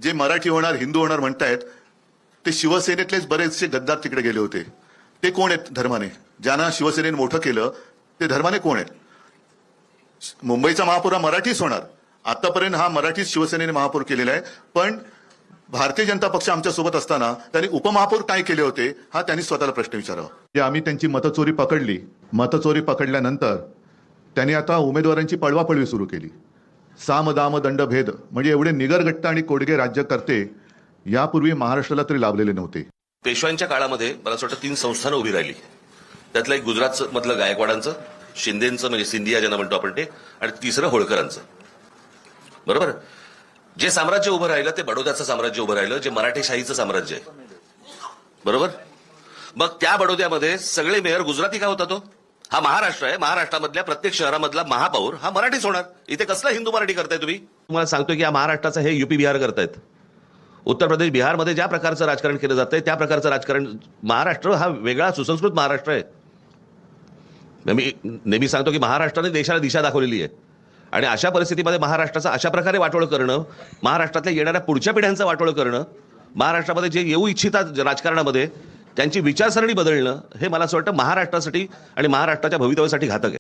जे मराठी होणार हिंदू होणार म्हणतायत ते शिवसेनेतलेच बरेचसे गद्दार तिकडे गेले होते. ते कोण आहेत धर्माने? ज्यांना शिवसेनेने मोठं केलं ते धर्माने कोण आहेत? मुंबईचा महापौर हा मराठीच होणार. आतापर्यंत हा मराठीच शिवसेनेने महापौर केलेला आहे. पण भारतीय जनता पक्ष आमच्या सोबत असताना त्यांनी उपमहापौर काय केले होते हा त्यांनी स्वतःला प्रश्न विचारावा. जे आम्ही त्यांची मतचोरी पकडली, मतचोरी पकडल्यानंतर त्यांनी आता उमेदवारांची पळवापळवी सुरू केली. साम दाम दंड भेद म्हणजे एवढे निगरगट्ट आणि कोडगे राज्यकर्ते यापूर्वी महाराष्ट्राला तरी लाभलेले नव्हते. पेशव्यांच्या काळामध्ये मला असं वाटतं 3 संस्थानं उभी राहिली. त्यातलं एक गुजरात मधलं गायकवाडांचं, शिंदेचं म्हणजे सिंधिया ज्यांना म्हणतो आपण ते, आणि तिसरं होळकरांचं. बरोबर. जे साम्राज्य उभं राहिलं ते बडोद्याचं साम्राज्य उभं राहिलं, जे मराठेशाहीचं साम्राज्य आहे. बरोबर. मग त्या बडोद्यामध्ये सगळे मेयर गुजराती का होता? तो हा महाराष्ट्र आहे. महाराष्ट्रामधल्या प्रत्येक शहरामधला महापौर हा मराठीच होणार. इथे कसला हिंदू मराठी करताय तुम्ही? तुम्हाला सांगतोय की या महाराष्ट्राचं हे युपी बिहार करतायत. उत्तर प्रदेश बिहारमध्ये ज्या प्रकारचं राजकारण केलं जातंय त्या प्रकारचं राजकारण. महाराष्ट्र हा वेगळा सुसंस्कृत महाराष्ट्र आहे. मी नेहमी सांगतो की महाराष्ट्राने देशाला दिशा दाखवलेली आहे. आणि अशा परिस्थितीमध्ये महाराष्ट्राचं अशा प्रकारे वाटोळं करणं, महाराष्ट्रातल्या येणाऱ्या पुढच्या पिढ्यांचं वाटोळं करणं, महाराष्ट्रामध्ये जे येऊ इच्छितात राजकारणामध्ये त्यांची विचारसरणी बदलणं, हे मला असं वाटतं महाराष्ट्रासाठी आणि महाराष्ट्राच्या भवितव्यासाठी घातक आहे.